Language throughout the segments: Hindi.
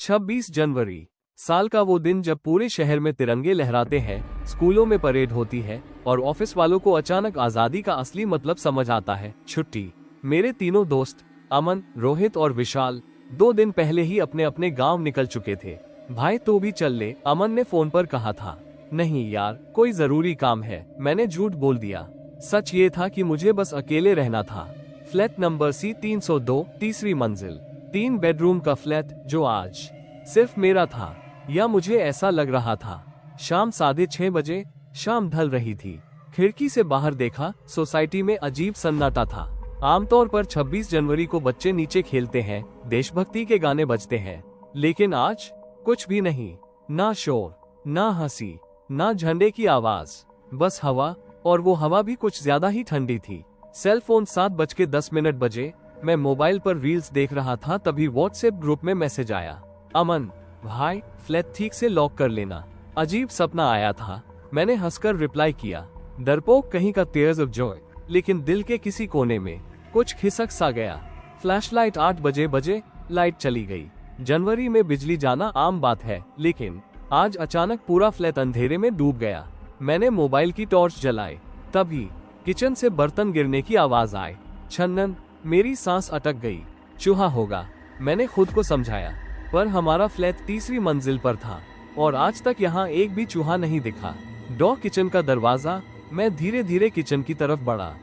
26 जनवरी, साल का वो दिन जब पूरे शहर में तिरंगे लहराते हैं, स्कूलों में परेड होती है और ऑफिस वालों को अचानक आजादी का असली मतलब समझ आता है, छुट्टी। मेरे तीनों दोस्त अमन, रोहित और विशाल 2 दिन पहले ही अपने अपने गांव निकल चुके थे। भाई तो भी चल ले, अमन ने फोन पर कहा था। नहीं यार, कोई जरूरी काम है, मैंने झूठ बोल दिया। सच ये था कि मुझे बस अकेले रहना था। फ्लैट नंबर C302, तीसरी मंजिल, 3 बेडरूम का फ्लैट जो आज सिर्फ मेरा था, या मुझे ऐसा लग रहा था। शाम 6:30 बजे, शाम ढल रही थी। खिड़की से बाहर देखा, सोसाइटी में अजीब सन्नाटा था। आमतौर पर 26 जनवरी को बच्चे नीचे खेलते हैं, देशभक्ति के गाने बजते हैं, लेकिन आज कुछ भी नहीं। ना शोर, ना हंसी, ना झंडे की आवाज, बस हवा, और वो हवा भी कुछ ज्यादा ही ठंडी थी। सेल फोन 7:10 बजे, मैं मोबाइल पर रील्स देख रहा था, तभी व्हाट्सएप ग्रुप में मैसेज आया। अमन भाई, फ्लैट ठीक से लॉक कर लेना, अजीब सपना आया था। मैंने हंसकर रिप्लाई किया, डरपोक कहीं का, टीयर्स ऑफ जॉय। लेकिन दिल के किसी कोने में कुछ खिसक सा गया। फ्लैशलाइट 8 बजे लाइट चली गई। जनवरी में बिजली जाना आम बात है, लेकिन आज अचानक पूरा फ्लैट अंधेरे में डूब गया। मैंने मोबाइल की टॉर्च जलाई, तभी किचन से बर्तन गिरने की आवाज आई। छन्नन, मेरी सांस अटक गई। चूहा होगा, मैंने खुद को समझाया, पर हमारा फ्लैट तीसरी मंजिल पर था और आज तक यहाँ एक भी चूहा नहीं दिखा। डॉ किचन का दरवाजा। मैं धीरे धीरे किचन की तरफ बढ़ा।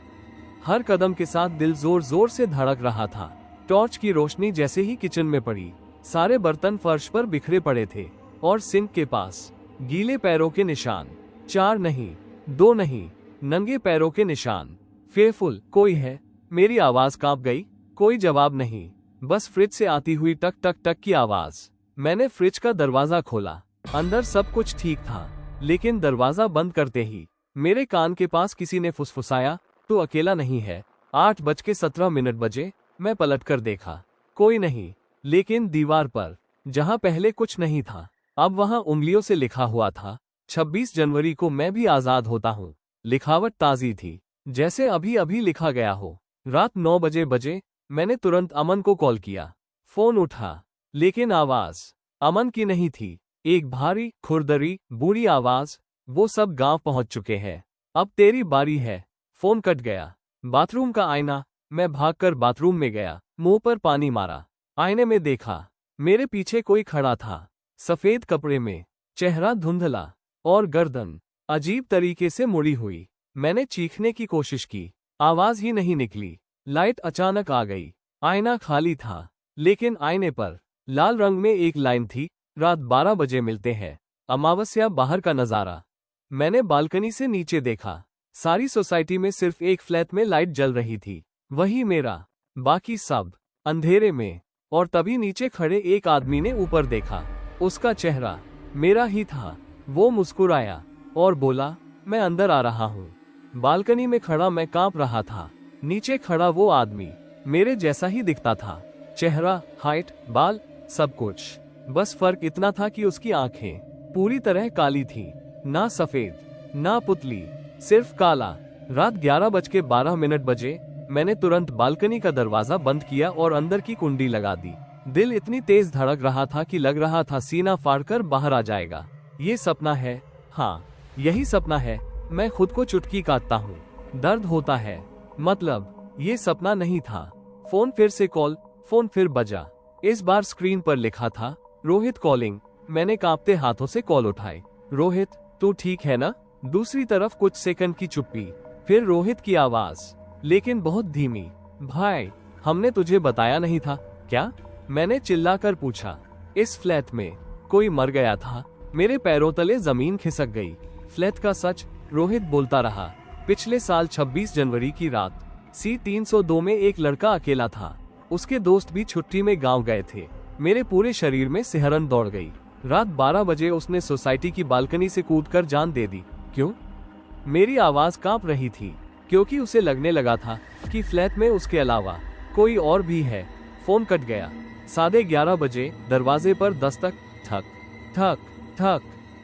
हर कदम के साथ दिल जोर जोर से धड़क रहा था। टॉर्च की रोशनी जैसे ही किचन में पड़ी, सारे बर्तन फर्श पर बिखरे पड़े थे और सिंक के पास गीले पैरों के निशान। 4 नहीं, 2 नहीं, नंगे पैरों के निशान। फेयरफुल, कोई है? मेरी आवाज कांप गई। कोई जवाब नहीं, बस फ्रिज से आती हुई टक टक टक की आवाज। मैंने फ्रिज का दरवाजा खोला। अंदर सब कुछ ठीक था, लेकिन दरवाजा बंद करते ही मेरे कान के पास किसी ने फुसफुसाया, तू अकेला नहीं है। 8:17 बजे, मैं पलटकर देखा, कोई नहीं, लेकिन दीवार पर जहां पहले कुछ नहीं था, अब वहां उंगलियों से लिखा हुआ था, 26 जनवरी को मैं भी आजाद होता हूँ। लिखावट ताजी थी, जैसे अभी अभी लिखा गया हो। रात 9 बजे मैंने तुरंत अमन को कॉल किया। फोन उठा, लेकिन आवाज अमन की नहीं थी। एक भारी, खुरदरी, बुरी आवाज, वो सब गांव पहुंच चुके हैं, अब तेरी बारी है। फोन कट गया। बाथरूम का आईना। मैं भागकर बाथरूम में गया, मुंह पर पानी मारा। आईने में देखा, मेरे पीछे कोई खड़ा था, सफेद कपड़े में, चेहरा धुंधला और गर्दन अजीब तरीके से मुड़ी हुई। मैंने चीखने की कोशिश की, आवाज ही नहीं निकली। लाइट अचानक आ गई। आईना खाली था, लेकिन आईने पर लाल रंग में एक लाइन थी, रात 12 बजे मिलते हैं। अमावस्या बाहर का नजारा। मैंने बालकनी से नीचे देखा। सारी सोसाइटी में सिर्फ एक फ्लैट में लाइट जल रही थी, वही मेरा। बाकी सब अंधेरे में। और तभी नीचे खड़े एक आदमी ने ऊपर देखा। उसका चेहरा मेरा ही था। वो मुस्कुराया और बोला, मैं अंदर आ रहा हूँ। बालकनी में खड़ा मैं कांप रहा था। नीचे खड़ा वो आदमी मेरे जैसा ही दिखता था, चेहरा, हाइट, बाल, सब कुछ। बस फर्क इतना था कि उसकी आंखें पूरी तरह काली थी, ना सफेद, ना पुतली, सिर्फ काला। रात 11:12 बजे, मैंने तुरंत बालकनी का दरवाजा बंद किया और अंदर की कुंडी लगा दी। दिल इतनी तेज धड़क रहा था कि लग रहा था सीना फाड़कर बाहर आ जाएगा। ये सपना है, हाँ यही सपना है। मैं खुद को चुटकी काटता हूँ, दर्द होता है। मतलब ये सपना नहीं था। फोन फिर से कॉल, फोन फिर बजा। इस बार स्क्रीन पर लिखा था, रोहित कॉलिंग। मैंने कांपते हाथों से कॉल उठाई। रोहित, तू ठीक है ना? दूसरी तरफ कुछ सेकंड की चुप्पी, फिर रोहित की आवाज, लेकिन बहुत धीमी। भाई, हमने तुझे बताया नहीं था क्या? मैंने चिल्लाकर पूछा। इस फ्लैट में कोई मर गया था। मेरे पैरों तले जमीन खिसक गई। फ्लैट का सच, रोहित बोलता रहा। पिछले साल 26 जनवरी की रात C302 में एक लड़का अकेला था। उसके दोस्त भी छुट्टी में गांव गए थे। मेरे पूरे शरीर में सिहरन दौड़ गई। रात 12 बजे उसने सोसाइटी की बालकनी से कूदकर जान दे दी। क्यों? मेरी आवाज कांप रही थी, क्योंकि उसे लगने लगा था कि फ्लैट में उसके अलावा कोई और भी है। फोन कट गया। 11:30 बजे, दरवाजे पर दस्तक, ठक ठक ठक।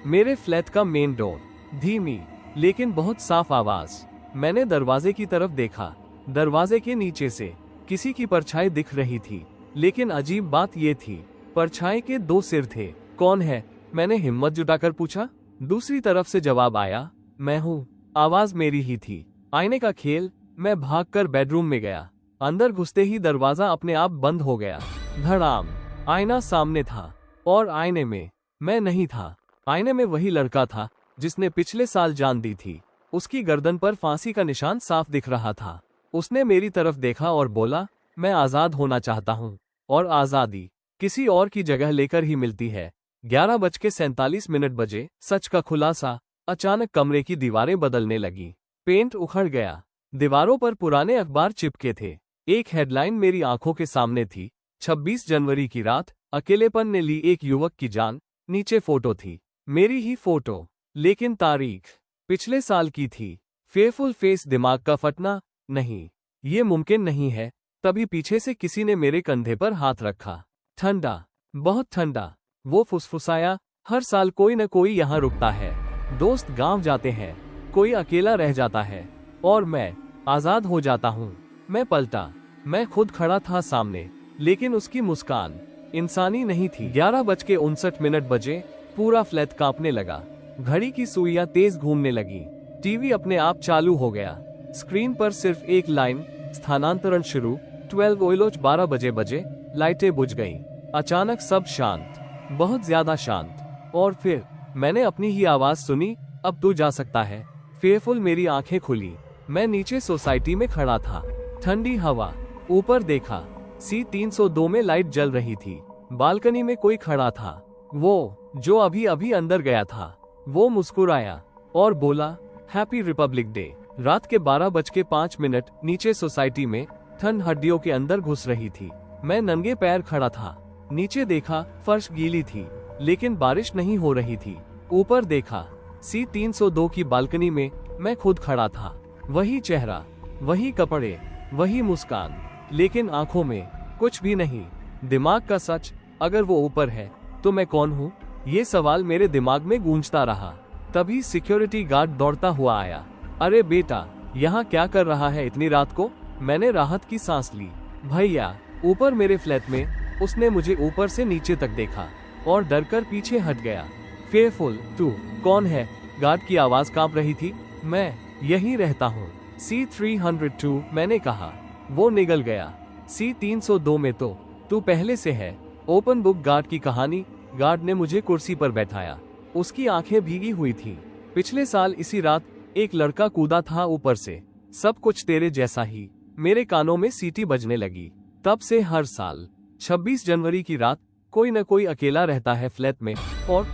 मेरे फ्लैट का मेन डोर। धीमी लेकिन बहुत साफ आवाज। मैंने दरवाजे की तरफ देखा। दरवाजे के नीचे से किसी की परछाई दिख रही थी, लेकिन अजीब बात यह थी, परछाई के 2 सिर थे। कौन है? मैंने हिम्मत जुटाकर पूछा। दूसरी तरफ से जवाब आया, मैं हूँ। आवाज मेरी ही थी। आईने का खेल। मैं भागकर बेडरूम में गया। अंदर घुसते ही दरवाजा अपने आप बंद हो गया। धड़ाम। आईना सामने था और आईने में मैं नहीं था। आईने में वही लड़का था जिसने पिछले साल जान दी थी। उसकी गर्दन पर फांसी का निशान साफ दिख रहा था। उसने मेरी तरफ देखा और बोला, मैं आजाद होना चाहता हूँ और आजादी किसी और की जगह लेकर ही मिलती है। 11:47 बजे। सच का खुलासा। अचानक कमरे की दीवारें बदलने लगी। पेंट उखड़ गया। दीवारों पर पुराने अखबार चिपके थे। एक हेडलाइन मेरी आंखों के सामने थी, 26 जनवरी की रात अकेलेपन ने ली एक युवक की जान। नीचे फोटो थी, मेरी ही फोटो, लेकिन तारीख पिछले साल की थी। Fearful face. दिमाग का फटना। नहीं, ये मुमकिन नहीं है। तभी पीछे से किसी ने मेरे कंधे पर हाथ रखा। ठंडा, बहुत ठंडा। वो फुसफुसाया, हर साल कोई न कोई यहाँ रुकता है। दोस्त गांव जाते हैं, कोई अकेला रह जाता है और मैं आजाद हो जाता हूँ। मैं पलटा। मैं खुद खड़ा था सामने, लेकिन उसकी मुस्कान इंसानी नहीं थी। 11:59 बजे। पूरा फ्लैट कांपने लगा। घड़ी की सुइयां तेज घूमने लगी। टीवी अपने आप चालू हो गया। स्क्रीन पर सिर्फ एक लाइन, स्थानांतरण शुरू। 12 बजे। लाइटें बुझ गईं। अचानक सब शांत, बहुत ज्यादा शांत। और फिर मैंने अपनी ही आवाज सुनी, अब तू जा सकता है। फेयरफुल। मेरी आंखें खुली। मैं नीचे सोसाइटी में खड़ा था। ठंडी हवा। ऊपर देखा, C-302 में लाइट जल रही थी। बालकनी में कोई खड़ा था, वो जो अभी अभी अंदर गया था। वो मुस्कुराया और बोला, हैप्पी रिपब्लिक डे। रात के 12:05। नीचे सोसाइटी में ठंड हड्डियों के अंदर घुस रही थी। मैं नंगे पैर खड़ा था। नीचे देखा, फर्श गीली थी, लेकिन बारिश नहीं हो रही थी। ऊपर देखा, C-302 की बालकनी में मैं खुद खड़ा था। वही चेहरा, वही कपड़े, वही मुस्कान, लेकिन आंखों में कुछ भी नहीं। दिमाग का सच, अगर वो ऊपर है तो मैं कौन हूँ? ये सवाल मेरे दिमाग में गूंजता रहा। तभी सिक्योरिटी गार्ड दौड़ता हुआ आया। अरे बेटा, यहाँ क्या कर रहा है इतनी रात को? मैंने राहत की सांस ली। भैया, ऊपर मेरे फ्लैट में। उसने मुझे ऊपर से नीचे तक देखा और डरकर पीछे हट गया। फेयरफुल, तू कौन है? गार्ड की आवाज कांप रही थी। मैं यहीं रहता हूँ, C-302। मैंने कहा। वो निगल गया। C-302 में तो तू पहले से है। Open book. गार्ड की कहानी। गार्ड ने मुझे कुर्सी पर बैठाया। उसकी आंखें भीगी हुई थीं। पिछले साल इसी रात एक लड़का कूदा था ऊपर से। सब कुछ तेरे जैसा ही। मेरे कानों में सीटी बजने लगी। तब से हर साल 26 जनवरी की रात कोई न कोई अकेला रहता है फ्लैट में। और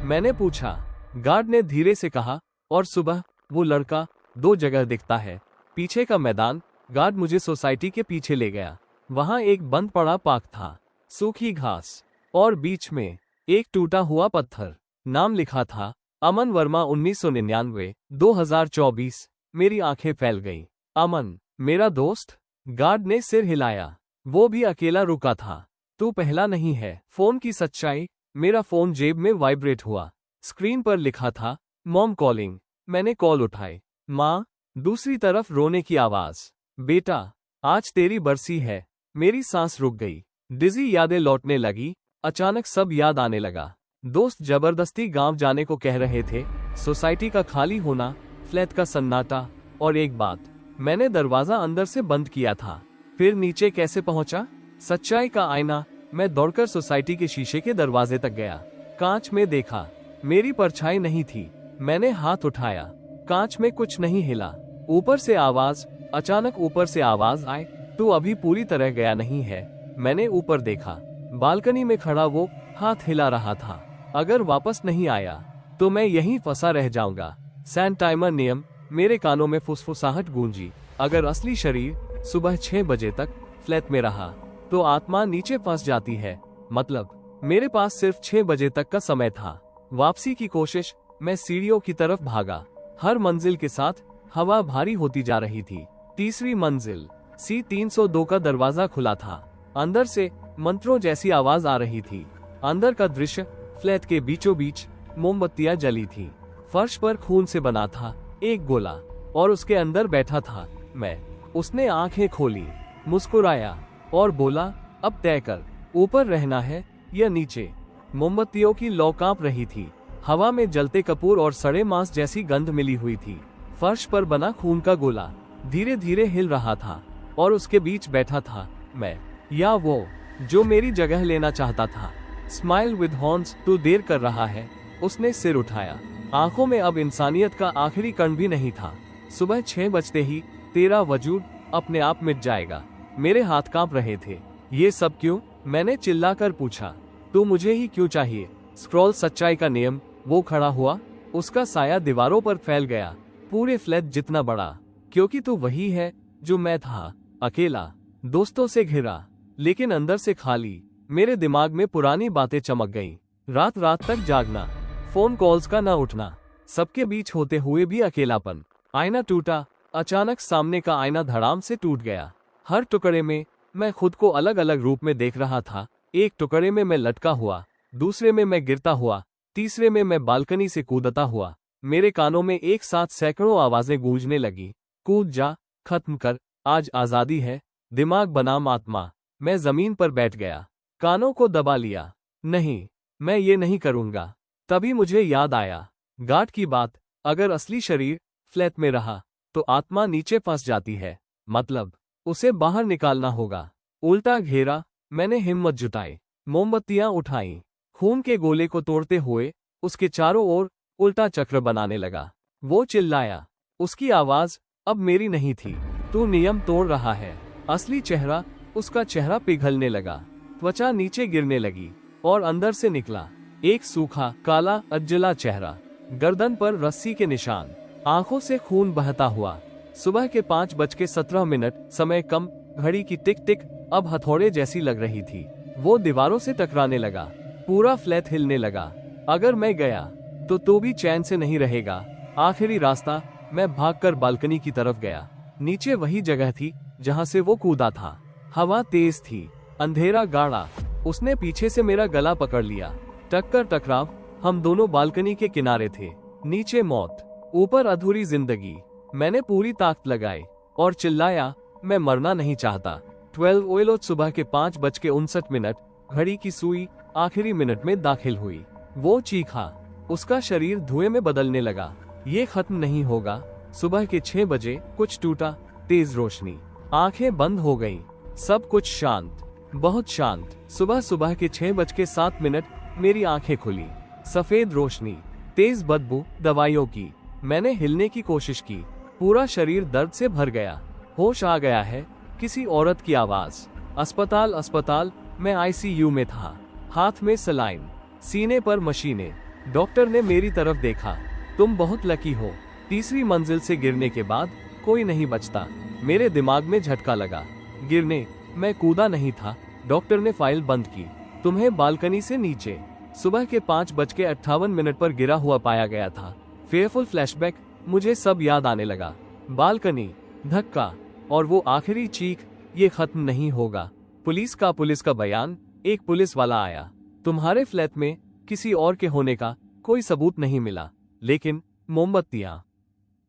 मैंने पूछा। गार्ड ने धीरे से कहा, और सुबह वो लड़का 2 जगह दिखता है। पीछे का मैदान। गार्ड मुझे सोसाइटी के पीछे ले गया। वहां एक बंद पड़ा पार्क था, सूखी घास और बीच में एक टूटा हुआ पत्थर। नाम लिखा था, अमन वर्मा। 1999। 2024। मेरी आंखें फैल गईं। अमन, मेरा दोस्त? गार्ड ने सिर हिलाया। वो भी अकेला रुका था। तू पहला नहीं है। फोन की सच्चाई। मेरा फोन जेब में वाइब्रेट हुआ। स्क्रीन पर लिखा था, मॉम कॉलिंग। मैंने कॉल उठाई। माँ। दूसरी तरफ रोने की आवाज। बेटा, आज तेरी बरसी है। मेरी सांस रुक गई। डिजी यादें लौटने लगी। अचानक सब याद आने लगा। दोस्त जबरदस्ती गांव जाने को कह रहे थे, सोसाइटी का खाली होना, फ्लैट का सन्नाटा, और एक बात, मैंने दरवाजा अंदर से बंद किया था। फिर नीचे कैसे पहुंचा? सच्चाई का आईना। मैं दौड़कर सोसाइटी के शीशे के दरवाजे तक गया। कांच में देखा, मेरी परछाई नहीं थी। मैंने हाथ उठाया, कांच में कुछ नहीं हिला। ऊपर से आवाज। अचानक ऊपर से आवाज आए, तू अभी पूरी तरह गया नहीं है। मैंने ऊपर देखा। बालकनी में खड़ा वो हाथ हिला रहा था। अगर वापस नहीं आया तो मैं यहीं फंसा रह जाऊंगा। सैंड टाइमर नियम। मेरे कानों में फुसफुसाहट गूंजी। अगर असली शरीर सुबह 6 बजे तक फ्लैट में रहा तो आत्मा नीचे फंस जाती है। मतलब मेरे पास सिर्फ 6 बजे तक का समय था। वापसी की कोशिश। मैं सीढ़ियों की तरफ भागा। हर मंजिल के साथ हवा भारी होती जा रही थी। तीसरी मंजिल। C-302 का दरवाजा खुला था। अंदर से मंत्रों जैसी आवाज आ रही थी। अंदर का दृश्य। फ्लैट के बीचों बीच मोमबत्तियां जली थी। फर्श पर खून से बना था एक गोला, और उसके अंदर बैठा था मैं। उसने आंखें खोली, मुस्कुराया और बोला, अब तय कर, ऊपर रहना है या नीचे? मोमबत्तियों की लौ कांप रही थी। हवा में जलते कपूर और सड़े मांस जैसी गंध मिली हुई थी। फर्श पर बना खून का गोला धीरे धीरे हिल रहा था और उसके बीच बैठा था मैं, या वो जो मेरी जगह लेना चाहता था। स्माइल विद हॉर्न्स, तू देर कर रहा है। उसने सिर उठाया। आंखों में अब इंसानियत का आखिरी कण भी नहीं था। सुबह 6 बजते ही तेरा वजूद अपने आप मिट जाएगा। मेरे हाथ कांप रहे थे। ये सब क्यों? मैंने चिल्लाकर पूछा। तू मुझे ही क्यों चाहिए? स्क्रॉल सच्चाई का नियम। वो खड़ा हुआ। उसका साया दीवारों पर फैल गया, पूरे फ्लैट जितना बड़ा। क्योंकि तू वही है जो मैं था, अकेला, दोस्तों से घिरा, लेकिन अंदर से खाली। मेरे दिमाग में पुरानी बातें चमक गईं। रात रात तक जागना, फोन कॉल्स का न उठना, सबके बीच होते हुए भी अकेलापन। आईना टूटा। अचानक सामने का आईना धड़ाम से टूट गया। हर टुकड़े में मैं खुद को अलग अलग रूप में देख रहा था। एक टुकड़े में मैं लटका हुआ, दूसरे में मैं गिरता हुआ, तीसरे में मैं बालकनी से कूदता हुआ। मेरे कानों में एक साथ सैकड़ों आवाजें गूंजने लगी। कूद जा, खत्म कर, आज आजादी है। दिमाग बनाम आत्मा। मैं जमीन पर बैठ गया, कानों को दबा लिया। नहीं, मैं ये नहीं करूंगा। तभी मुझे याद आया, गार्ड की बात। अगर असली शरीर फ्लैट में रहा तो आत्मा नीचे फंस जाती है। मतलब उसे बाहर निकालना होगा। उल्टा घेरा। मैंने हिम्मत जुटाई, मोमबत्तियां उठाई, खून के गोले को तोड़ते हुए उसके चारों ओर उल्टा चक्र बनाने लगा। वो चिल्लाया। उसकी आवाज अब मेरी नहीं थी। तू नियम तोड़ रहा है। असली चेहरा। उसका चेहरा पिघलने लगा, त्वचा नीचे गिरने लगी और अंदर से निकला एक सूखा, काला, अज्जला चेहरा। गर्दन पर रस्सी के निशान, आंखों से खून बहता हुआ। सुबह के 5:17, समय कम। घड़ी की टिक टिक अब हथौड़े जैसी लग रही थी। वो दीवारों से टकराने लगा। पूरा फ्लैट हिलने लगा। अगर मैं गया तो तू भी चैन से नहीं रहेगा। आखिरी रास्ता। मैं भागकर बालकनी की तरफ गया। नीचे वही जगह थी जहां से वो कूदा था। हवा तेज थी, अंधेरा गाढ़ा। उसने पीछे से मेरा गला पकड़ लिया। टक्कर टकराव। हम दोनों बालकनी के किनारे थे। नीचे मौत, ऊपर अधूरी जिंदगी। मैंने पूरी ताकत लगाई और चिल्लाया, मैं मरना नहीं चाहता। 12 ओइलो। सुबह के 5:59, घड़ी की सुई आखिरी मिनट में दाखिल हुई। वो चीखा। उसका शरीर धुएं में बदलने लगा। ये खत्म नहीं होगा। सुबह के 6 बजे कुछ टूटा, तेज रोशनी। आंखें बंद हो गईं। सब कुछ शांत, बहुत शांत। सुबह के 6:07, मेरी आंखें खुली। सफेद रोशनी, तेज बदबू दवाइयों की। मैंने हिलने की कोशिश की। पूरा शरीर दर्द से भर गया। होश आ गया है। किसी औरत की आवाज। अस्पताल, अस्पताल। मैं आईसीयू में था। हाथ में सलाइन, सीने पर मशीनें। डॉक्टर ने मेरी तरफ देखा। तुम बहुत लकी हो। तीसरी मंजिल से गिरने के बाद कोई नहीं बचता। मेरे दिमाग में झटका लगा। गिरने, मैं कूदा नहीं था। डॉक्टर ने फाइल बंद की। तुम्हें बालकनी से नीचे सुबह के 5:58 पर गिरा हुआ पाया गया था। Fearful flashback. मुझे सब याद आने लगा। बालकनी, धक्का और वो आखिरी चीख, ये खत्म नहीं होगा। पुलिस का बयान। एक पुलिस वाला आया। तुम्हारे फ्लैट में किसी और के होने का कोई सबूत नहीं मिला, लेकिन मोमबत्तियां,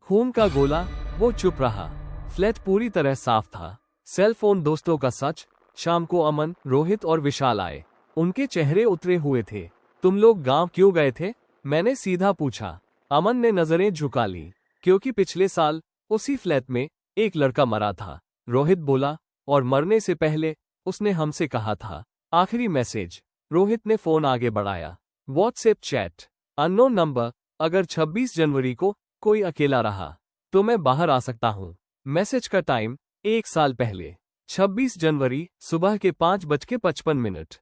खून का गोला। वो चुप रहा। फ्लैट पूरी तरह साफ था। सेल फोन, दोस्तों का सच। शाम को अमन, रोहित और विशाल आए। उनके चेहरे उतरे हुए थे। तुम लोग गांव क्यों गए थे? मैंने सीधा पूछा। अमन ने नजरें झुका ली। क्योंकि पिछले साल उसी फ्लैट में एक लड़का मरा था। रोहित बोला, और मरने से पहले उसने हमसे कहा था। आखिरी मैसेज। रोहित ने फोन आगे बढ़ाया। WhatsApp chat. Unknown number. अगर 26 जनवरी को कोई अकेला रहा तो मैं बाहर आ सकता हूँ। मैसेज का टाइम 1 साल पहले, 26 जनवरी, सुबह के 5:55।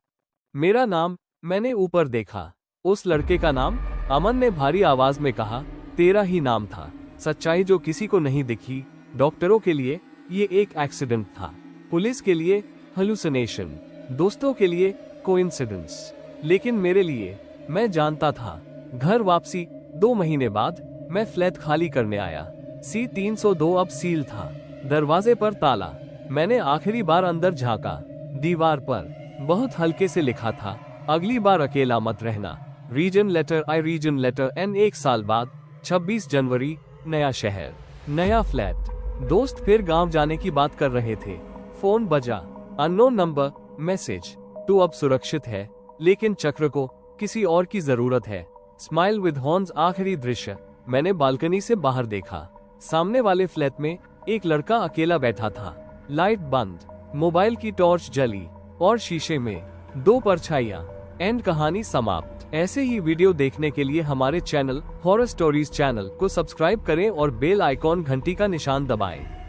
मेरा नाम। मैंने ऊपर देखा। उस लड़के का नाम। अमन ने भारी आवाज में कहा, तेरा ही नाम था। सच्चाई जो किसी को नहीं दिखी। डॉक्टरों के लिए ये एक एक्सीडेंट था, पुलिस के लिए हेलुसिनेशन, दोस्तों के लिए कोइंसिडेंस, लेकिन मेरे लिए, मैं जानता था। घर वापसी। 2 महीने बाद मैं फ्लैट खाली करने आया। C-302 अब सील था। दरवाजे पर ताला। मैंने आखिरी बार अंदर झांका। दीवार पर बहुत हल्के से लिखा था, अगली बार अकेला मत रहना। रीजन लेटर आई, रीजन लेटर एन। 1 साल बाद 26 जनवरी, नया शहर, नया फ्लैट। दोस्त फिर गांव जाने की बात कर रहे थे। फोन बजा। Unknown number. मैसेज, तू अब सुरक्षित है। लेकिन चक्र को किसी और की जरूरत है। स्माइल विद हॉर्न्स आखिरी दृश्य मैंने बालकनी से बाहर देखा। सामने वाले फ्लैट में एक लड़का अकेला बैठा था। लाइट बंद, मोबाइल की टॉर्च जली और शीशे में 2 परछाइयां। एंड कहानी समाप्त। ऐसे ही वीडियो देखने के लिए हमारे चैनल हॉरर स्टोरीज चैनल को सब्सक्राइब करें और बेल आइकॉन घंटी का निशान दबाएं।